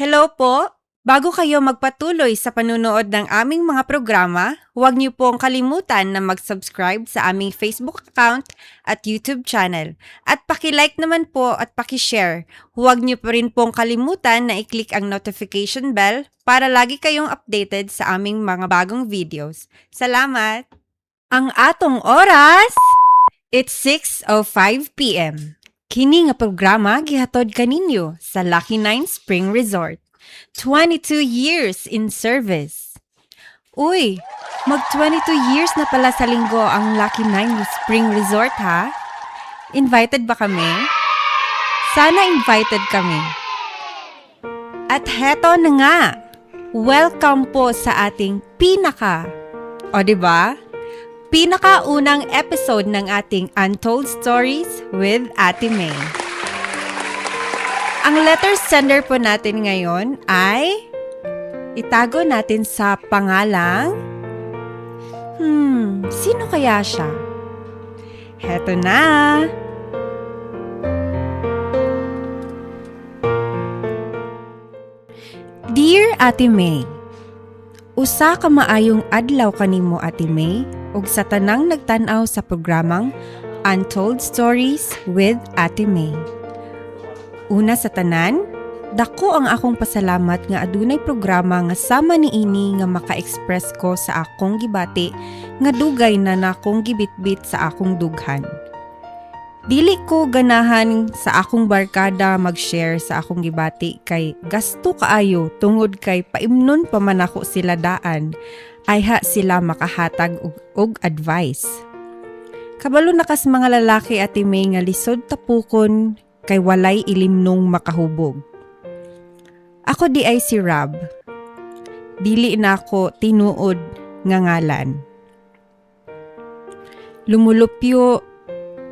Hello po! Bago kayo magpatuloy sa panunood ng aming mga programa, huwag niyo pong kalimutan na mag-subscribe sa aming Facebook account at YouTube channel. At paki-like naman po at paki-share. Huwag niyo pa rin pong kalimutan na i-click ang notification bell para lagi kayong updated sa aming mga bagong videos. Salamat! Ang atong oras, it's 6:05 p.m. Kini nga programa gihatod kaninyo sa Lucky 9 Spring Resort. 22 years in service. Uy, mag 22 years na pala sa linggo ang Lucky 9 Spring Resort ha? Invited ba kami? Sana invited kami. At heto na nga, welcome po sa ating pinakaunang episode ng ating Untold Stories with Ate May. Ang letter sender po natin ngayon ay itago natin sa pangalang sino kaya siya? Heto na! Dear Ate May, usa ka maayong adlaw kanimo Ate May ug sa tanang nagtan-aw sa programang Untold Stories with Ate May. Una sa tanan, dako ang akong pasalamat nga adunay programa nga sama niini nga maka-express ko sa akong gibati nga dugay na nakong gibitbit sa akong dughan. Dili ko ganahan sa akong barkada mag-share sa akong gibati kay gasto kaayo tungod kay paimnon pa man ako sila daan ay sila makahatag og advice. Kabalo na kas mga lalaki Ate May nga lisod tapukon kay walay ilimnong makahubog. Ako di ay si Rob. Dili na ako tinuod nga ngalan. Lumulupyo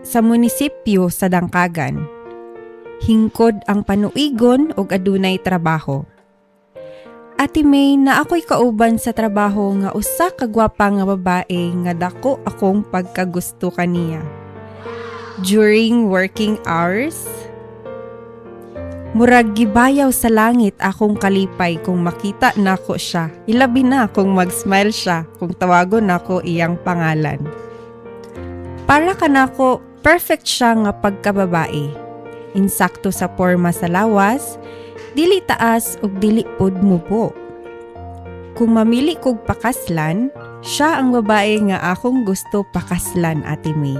sa munisipyo sa Dangkagan. Hingkod ang panuigon og adunay trabaho. Ate May, na ako'y kauban sa trabaho nga usa ka gwapa nga babae nga dako akong pagkagusto kaniya. During working hours, murag gibayaw sa langit akong kalipay kung makita nako siya. Ilabi na kung mag-smile siya kung tawagon nako iyang pangalan. Para kanako perfect siya nga pagkababae. Insakto sa porma sa lawas, dili taas ug dili pod mubo. Kung mamili kog pakaslan, siya ang babae nga akong gusto pakaslan Ate May.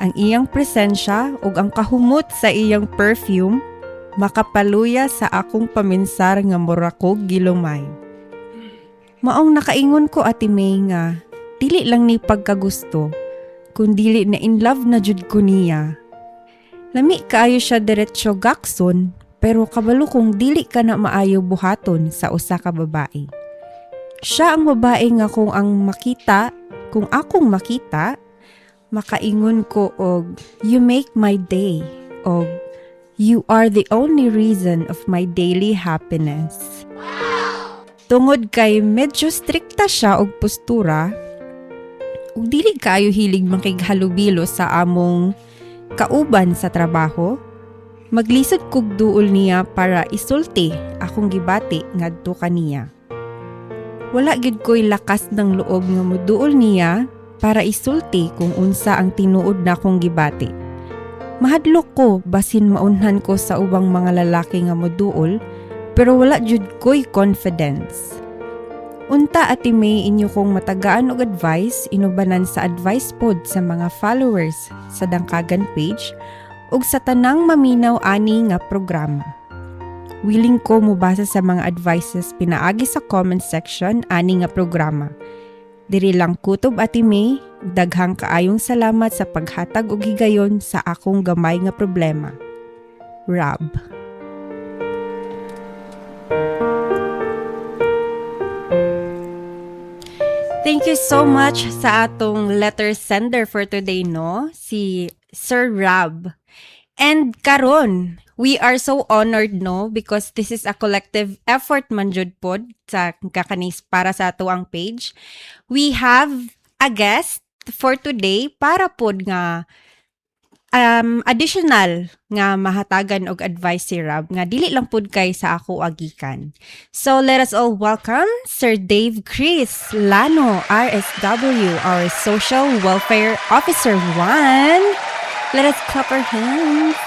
Ang iyang presensya ug ang kahumot sa iyang perfume makapaluya sa akong paminsar nga mura kog gilumay. Maong nakaingon ko Ate May nga dili lang ni pagkagusto, kundili na in love na jud ko niya. Lami kaayo siya diretso gakson, pero kabalo kung dili ka na maayo buhaton sa usa ka babae. Siya ang babae nga kung akong makita, makaingon ko og you make my day og you are the only reason of my daily happiness. Tungod kay medyo strikta siya og postura, ug dili kaayo hilig makighalubilo sa among kauban sa trabaho, maglisod kog duol niya para isulti akong gibati ngadto kaniya. Wala gid ko'y lakas ng loob nga moduol niya para isulti kung unsa ang tinuod na akong gibati. Mahadlok ko basin maunhan ko sa ubang mga lalaki nga moduol, pero wala jud ko'y confidence. Unta Ate May, inyo kong matagaan og advice inubanan sa advice pod sa mga followers sa Dangkagan page ug sa tanang maminaw ani nga programa. Willing ko mubasa sa mga advices pinaagi sa comment section ani nga programa. Diri lang kutob Ate May, daghang kaayong salamat sa paghatag og higayon sa akong gamay nga problema. Rob. Thank you so much sa atong letter sender for today, no? Si Sir Rob. And karon, we are so honored, no? Because this is a collective effort man jud pod sa kakanis para sa ato ang page. We have a guest for today para pod nga additional nga mahatagan og advice si Rob nga dili lang pud kay sa ako agikan. So let us all welcome Sir Dave Chris Lano, RSW, our Social Welfare Officer 1. Let us clap our hands.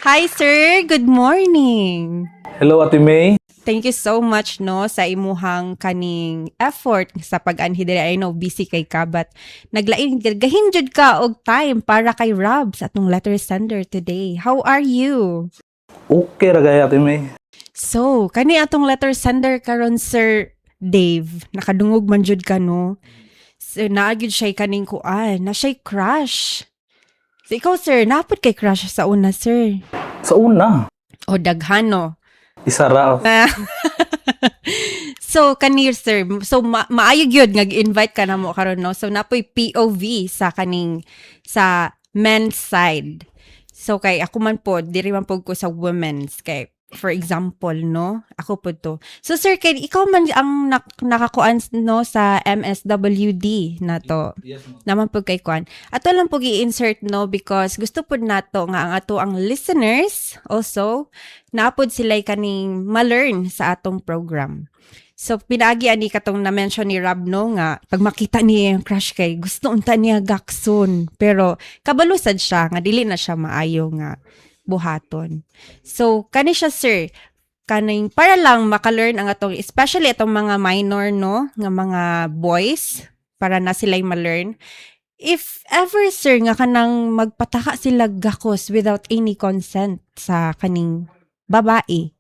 Hi sir, good morning. Hello, Ate May. Thank you so much no sa imuhang kaning effort sa pag-anhi diri. I know busy kay ka but naglain gahinjud ka og time para kay Rob sa atong letter sender today. How are you? Okay ra gaya, Ate May. So, kani atong letter sender karon Sir Dave, nakadungog man jud ka no. So, naagid siya kaning kuan, na siya crush. So, ikaw sir, napod kay crush sa una sir. Sa una, O daghano. isa ra. So kanir sir, so maayo gyud nga invite ka namo karon no. So napoy POV sa kaning sa men's side. So kay ako man po diri man po ko sa women's kay for example no, ako po to. So sir, kay ikaw man ang nakakuan no sa MSWD na to. Yes, ma'am. Naman po kay kuan. Ato lang po i-insert no because gusto po nato nga ang ato ang listeners also naapod sila'y kaning ma-learn sa atong program. So, pinaagi ani katong na-mention ni Rob no nga pag makita niya yung crush kay gusto unta niya gakson. Pero kabalusad siya nga dili na siya maayo nga buhaton. So, kani siya sir, kaning para lang maka-learn ang atong especially atong mga minor no nga mga boys para na sila'y ma-learn. If ever sir nga kanang magpataka sila gakos without any consent sa kaning babae.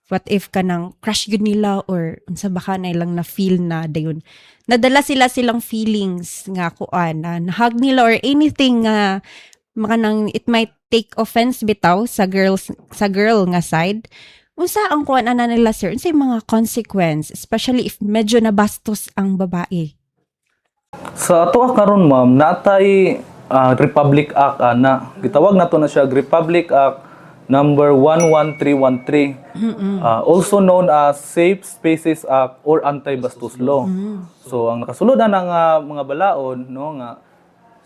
What if kanang crush yun nila or unsa baka na ilang na feel na dayon. Nadala silang feelings nga kuan na hug nila or anything nga makanang it might take offense bitaw sa girl nga side. Unsa ang kuan ana nila sir? Unsa yung mga consequence especially if medyo nabastos ang babae? Sa ato karon, ma'am, natay Republic Act ana. Gitawag nato na siya Republic Act number 11313. Also known as Safe Spaces Act or Anti-Bastos Law. So ang nakasulod na nga mga balaod no nga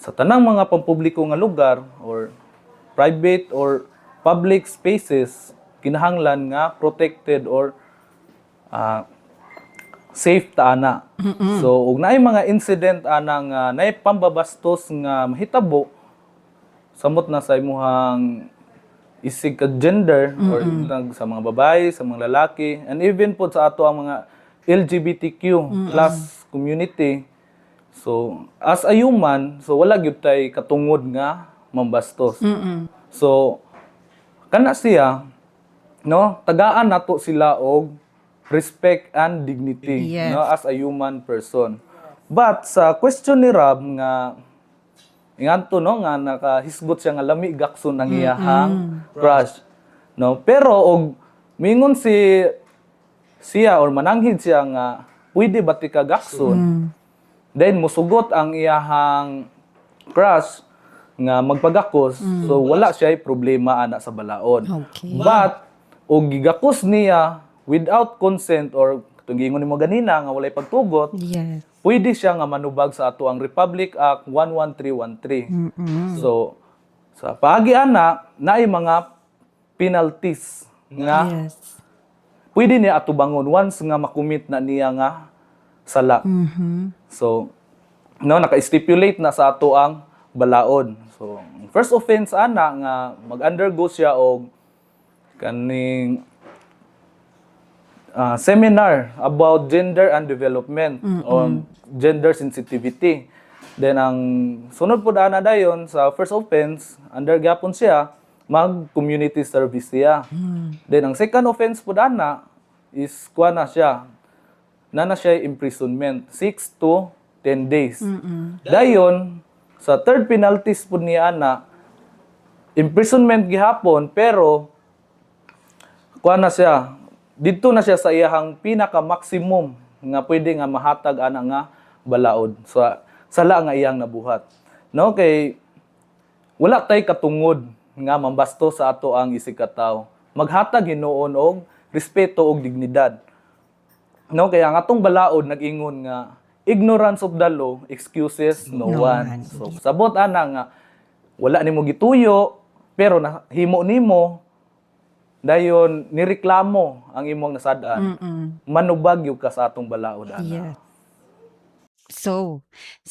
sa tanang mga pampubliko nga lugar or private or public spaces kinahanglan nga protected or safe ta ana. So ug naay mga incident ana nga naay pambabastos nga mahitabo samot na sa imuhang isig ka gender or sa mga babae, sa mga lalaki, and even po sa ato ang mga LGBTQ plus community. So, as a human, so wala gyud tay katungod nga mambastos. So, kana siya, no, tagaan nato sila og respect and dignity, Yes. no, as a human person. But sa question ni Rob nga ingadto no nga nakahisgot siya nga lami gakson ng iyahang crush, no, pero og mingon siya or mananghid siya nga pwede ba ti ka gakson, then musugot ang iyahang crush nga magpagakos, so wala siya problema ana sa balaod. Okay. But og gigakos niya without consent or tungingon nimo ganina nga walay pagtugot, Yes. pwede siya nga manubag sa ato ang Republic Act 11313. So, sa paagi ana, naay mga penalties nga Yes. pwede niya atubangon once nga makumit na niya nga sala. So, no, naka-stipulate na sa ato ang balaod. So, first offense ana nga mag-undergo siya og kaning seminar about gender and development on gender sensitivity. Then ang sunod po na dayon sa first offense, under gapon siya, mag-community service siya. Then ang second offense po na is kuha na siya, na siya imprisonment, 6 to 10 days. Dayon, sa third penalties po niya na, imprisonment gihapon, pero kuha na siya, dito na siya sa iyahang pinaka-maximum nga pwede nga mahatag ana nga balaod sa sala nga iyang nabuhat. No, kay wala tay katungod nga mambasto sa ato ang isig ka tawo. Maghatag hinuon og respeto og dignidad. No, kaya ang atong balaod nag-ingon nga ignorance of the law excuses no one. So sabot ana nga wala nimo gituyo pero nahimo nimo dayon nireklamo ang imong nasad-an. Manubag yung ka sa atong balaod ana. Yeah. So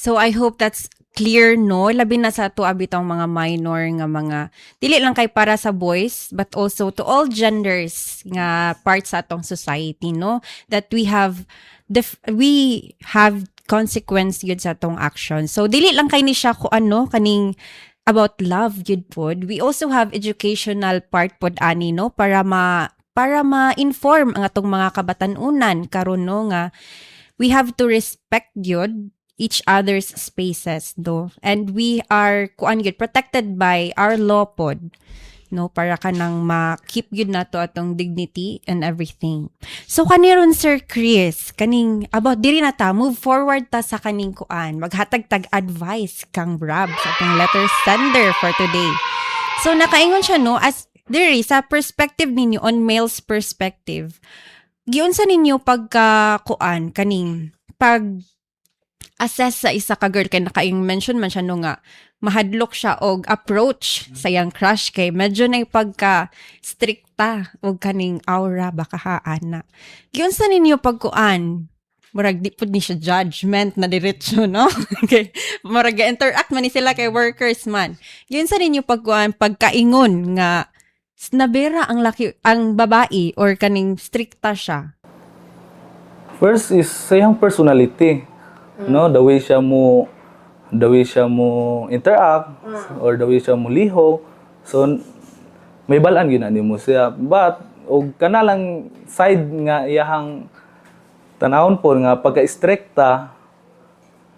I hope that's clear, no? Labi na sa to abitang mga minor nga mga dili lang kay para sa boys but also to all genders nga part sa atong society, no? That we have consequence yun sa atong action. So dili lang kay ni siya ko ano kaning about love yun pod. We also have educational part pod ani, no? Para ma-inform ang atong mga kabatan-unan karon, no, nga we have to respect yun each other's spaces, do. And we are kuan gyud protected by our law pod, no, para kanang ma-keep yun nato atong dignity and everything. So kaniron Sir Chris, kaning about diri na ta move forward ta sa kaning kuan, maghatag tag advice kang Rob sa atong letter sender for today. So nakaingon siya, no, as diri sa perspective ninyo on male's perspective, giunsa ninyo pagka kuan kaning pag assess sa isa ka girl kay nakaing mention man siya no nga mahadlok siya og approach sa yang crush kay medyo na pagka strikta og kaning aura baka haan na. Giunsa ninyo pagkuan? Murag di pud ni siya judgment na diretso, no? Okay. Murag interact man ni sila kay workers man. Giunsa ninyo pagkuan pagkaingon nga nabera ang babae or kaning strikta siya? First is sa iyang personality. No, the way siya mo interact or the way siya mo liho. So may balaan gyud ani mo siya. But og kana lang side nga iyahang tanawon po nga pagka-strikta.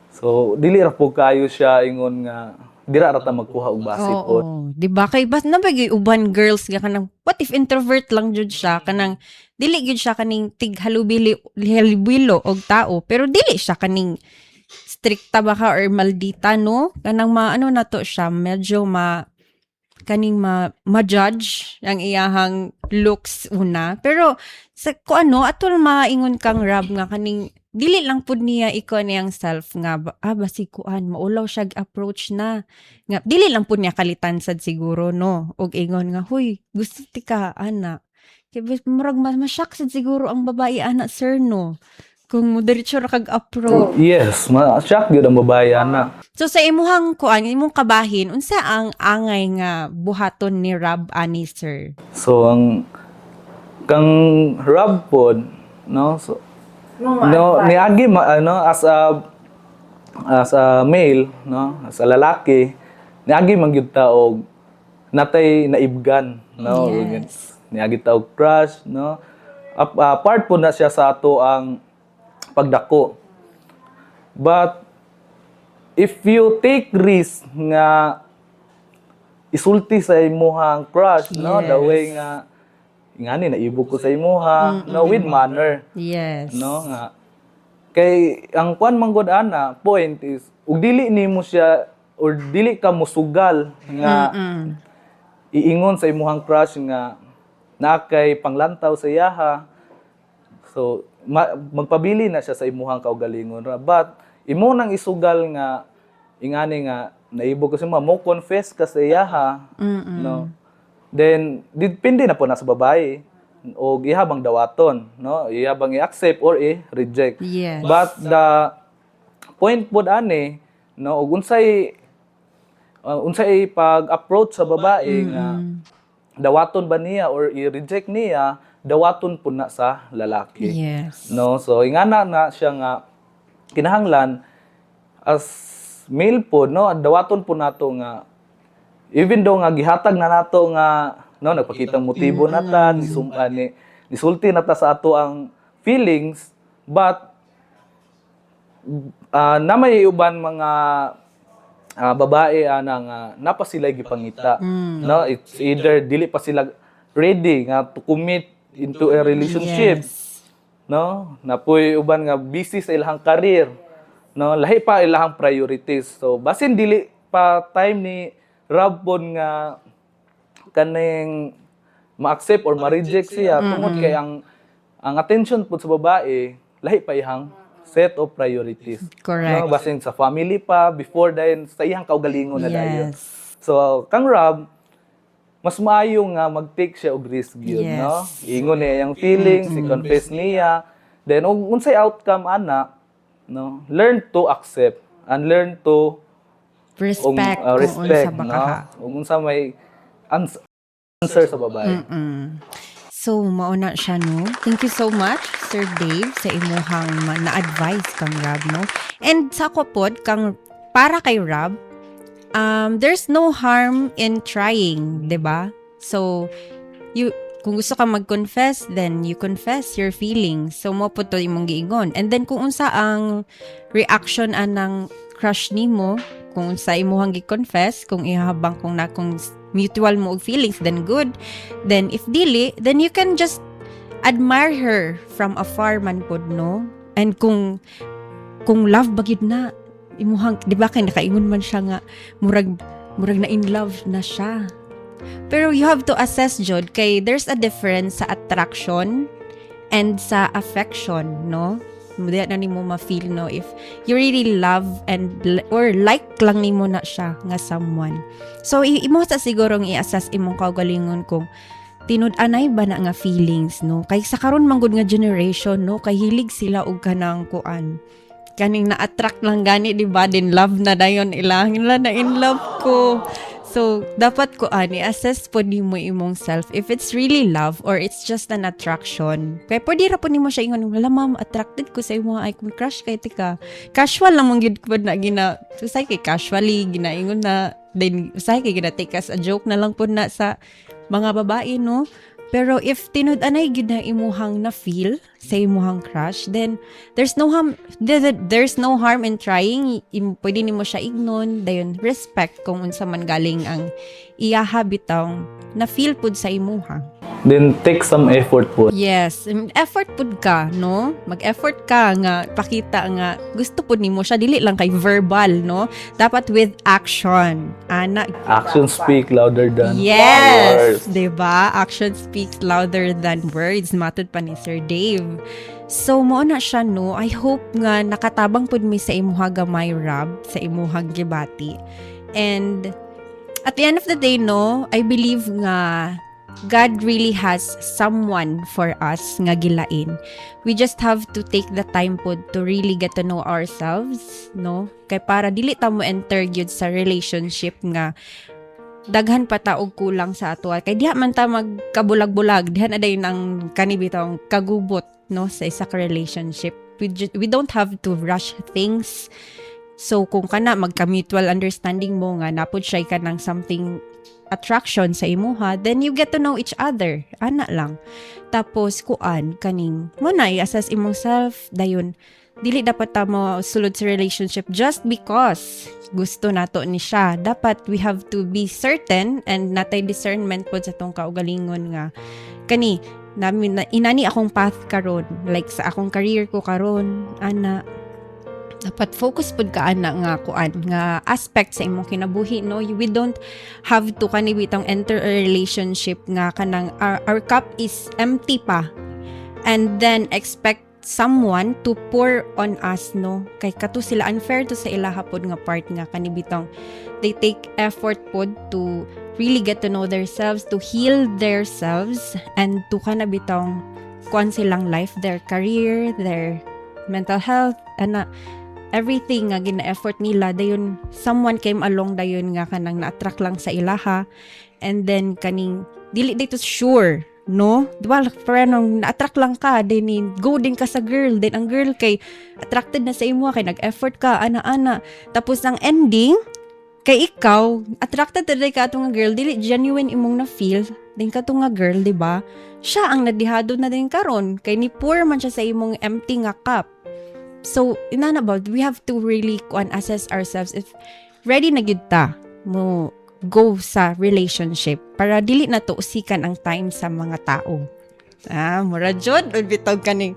So dili ra po kayo siya ingon nga dira ra ta magkuha og base po. Di ba kay bas nabagay uban girls nga kanang what if introvert lang jud siya kanang dili gyud siya kaning halubilo og tao pero dili siya kaning strikta baka or maldita, no, kanang ano na to siya medyo ma-judge ang iyahang looks una pero sa kuano atol maingon kang Rob nga kaning dili lang pud niya ikaw niyang self nga basi kuan maulaw siya approach na nga dili lang pud niya kalitan sad siguro, no, og ingon nga huy gusto ti ka ana kay murag ma-shock sad siguro ang babae ana sir, no, kung mo diretso ra kag approach. Yes, ma-shock gyud ang babae ana. So sa imuhang kuan imong kabahin unsa ang angay nga buhaton ni Rob ani sir? So ang kang Rob pod, no, so no niagi as a male, no, as a lalaki niagi man gyud ta og natay naibgan, no. Yes. Niagi ta og crush, no. Part po na siya sa ato ang pagdako. But if you take risk nga isulti sa imuhang crush, no, the way nga ingani naibog ko sa imuha, no, with manner. Yes. No nga kay ang kuan man gud ana point is ug dili nimo siya or dili ka mosugal nga iingon sa imuhang crush nga nakay panglantaw sa iyaha. So magpabili na siya sa imuhang kaugalingon ra, but imo nang isugal nga ingani nga naibog ko sa mo confess ka sa iyaha, no, then depende na po na sa babae o ihabang dawaton, no, ihabang i-accept or i-reject. Yes. But the point pod ani, no, ug unsay pag-approach sa babae nga dawaton ba niya or i-reject niya, dawaton po na sa lalaki. Yes. No, so ingana na siya nga kinahanglan as male po, no, dawaton po nato nga even though nga gihatag na nato nga no nagpakitang motibo nata nisulti nata sa ato ang feelings, but na may uban mga babae ana nga napa sila gipangita, no, it's either dili pa sila ready nga to commit into a relationship. Yes. No, napoy uban nga busy sa ilang career, no, lahi pa ilang priorities. So basin dili pa time ni Rob pod nga kaning ma-accept or ma-reject siya tungod kay ang attention pod sa babae lahi pa ihang set of priorities. Correct. No, basin sa family pa before then sa iyang kaugalingon na dayon. Yes. So kang Rob, mas maayo nga mag-take siya og risk gyud, Yes. no? Ingon niya yung feelings, i-confess niya. Then unsay outcome ana, no? Learn to accept and learn to Respect kung respect, unsa baka ha. no? Kung unsa may answer sa babae. So, mauna siya, no? Thank you so much, Sir Dave, sa imuhang na-advise kang Rob, no? And sa ako pod, para kay Rob, there's no harm in trying, 'di ba? So, kung gusto ka mag-confess, then you confess your feelings. So, mo po to imong giingon. And then, kung unsa ang reaction anang crush nimo, kung unsa imuhang gi-confess, kung ihabang kung mutual mo og feelings, then good. Then, if dili, then you can just admire her from afar man pod, no? And kung love bagid na, imuhang, di ba kay nakaingon man siya nga, murag na in love na siya. Pero you have to assess, Jod, kay there's a difference sa attraction and sa affection, no? Diya na nimo ma-feel, no? If you really love or like lang nimo na siya nga someone. So, imo sa sigurong i-assess imong kaugalingon kung tinud-anay ba na nga feelings, no? Kay sa karon manggod nga generation, no? Kay hilig sila og kanang kuan. Kaning na-attract lang gani, di ba? Din love na dayon ilang na in love ko. So, dapat ko i-assess po ni mo imong self if it's really love or it's just an attraction. Kaya pwede ra po ni mo siya ingon, wala ma'am, attracted ko sa imo, ay kung crush kay tika. Casual lang mong gid ko na usay kay casually ginaingon na, then usay kay take as a joke na lang po na sa mga babae, no? Pero if tinud-anay gid na imuhang na feel sa imuhang crush, then there's no harm in trying. Pwede nimo siya ignon, dayon respect kung unsa man galing ang iyaha bitang na feel pud sa imuha. Then take some effort po. Yes, effort pud ka, no? Mag-effort ka nga pakita nga gusto pud nimo siya, dili lang kay verbal, no? Dapat with action. Actions speak louder than Yes, words. 'di ba? Action speaks louder than words, matod pa ni Sir Dave. So mo na siya, no? I hope nga nakatabang pud mi sa imuha gamay, Rob, sa imuhang gibati. And at the end of the day, no, I believe nga God really has someone for us nga gilain. We just have to take the time po to really get to know ourselves, no? Kay para dili ta mo enter gyud sa relationship nga daghan pa ta og kulang sa ato. Kay diha man ta magkabulag-bulag, diha na dayon ang kanibitang kagubot, no, sa isa ka relationship. We don't have to rush things. So kung kana magka-mutual understanding mo nga napod siya ka ng something attraction sa imuha, then you get to know each other. Ana lang. Tapos, kaning, mo na, i-assess imong self, dayon, dili dapat ta mo sulod sa relationship just because gusto nato ni siya. Dapat, we have to be certain and natay discernment po sa tong kaugalingon nga. Inani akong path karon, like sa akong career ko karon, ana, dapat focus pud ka ana nga aspect sa imong kinabuhi, no? We don't have to kanibitang enter a relationship nga kanang our cup is empty pa and then expect someone to pour on us, no? Kay kato sila unfair to sa ilaha pod nga part nga kanibitang they take effort pod to really get to know themselves, to heal themselves, and to kanabitang kuan silang life, their career, their mental health, ana everything nga gina-effort nila, dayon someone came along dayon nga kanang na-attract lang sa ilaha, and then kaning dili dito sure, no? Diba, parang na-attract lang ka, then go din ka sa girl, then ang girl kay attracted na sa imo, kay nag-effort ka, ana-ana, tapos ang ending kay ikaw attracted na ka atong girl, dili genuine imong na feel din ka nga girl, diba? Siya ang nadihado na din karon, kay ni pour man siya sa imong empty nga cup. So, about, we have to really assess ourselves if ready na gid ta mo go sa relationship para dili na to usikan ang time sa mga tao. Mura jud bitaw kaning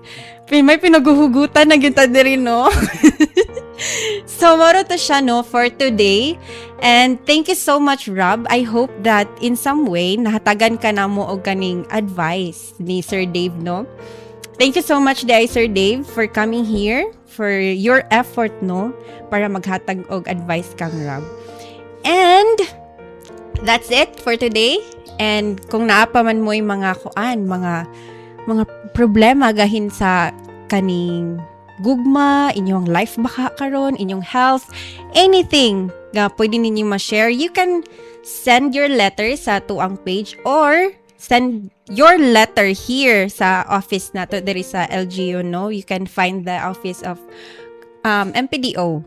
may pinaguhugutan na gid ta diri, no? So, moro to siya, no, for today. And thank you so much, Rob. I hope that in some way nahatagan ka na mo og kaning advice ni Sir Dave, no? Thank you so much, Sir Dave, for coming here, for your effort, no, para maghatag og advice kang Rob. And that's it for today. And kung naapaman mo yung mga mga problema gahin sa kaning gugma, inyong life baka karon, inyong health, anything nga pwede ninyo ma-share, you can send your letter sa tuang page or send your letter here sa office nato there is sa LGU, no? You can find the office of MPDO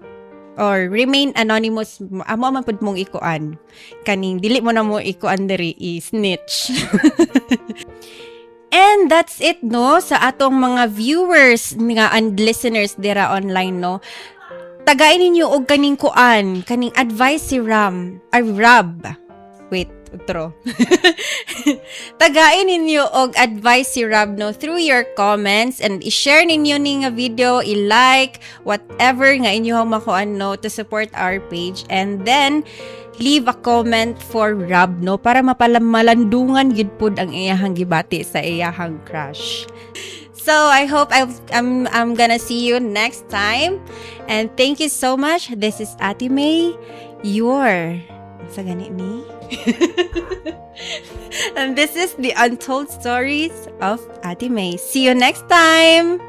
or remain anonymous. Amo man pud mong ikuan. Kaning dili mo na mo ikuan diri i-snitch. And that's it, no, sa atong mga viewers nga and listeners dira online, no. Tagain ninyo og kaning kuan, kaning advice si Rab. Wait, outro. Tagain ninyo og advice si Rab, no, through your comments and i-share ninyo ni nga video, i-like, whatever nga inyo makuan, no, to support our page. And then leave a comment for Rab, no, para malandungan gid pud ang iyahang gibati sa iyahang crush. So I hope I'm gonna see you next time, and thank you so much. This is Ate May, your sa gani ni. And this is the Untold Stories of Ate May. See you next time.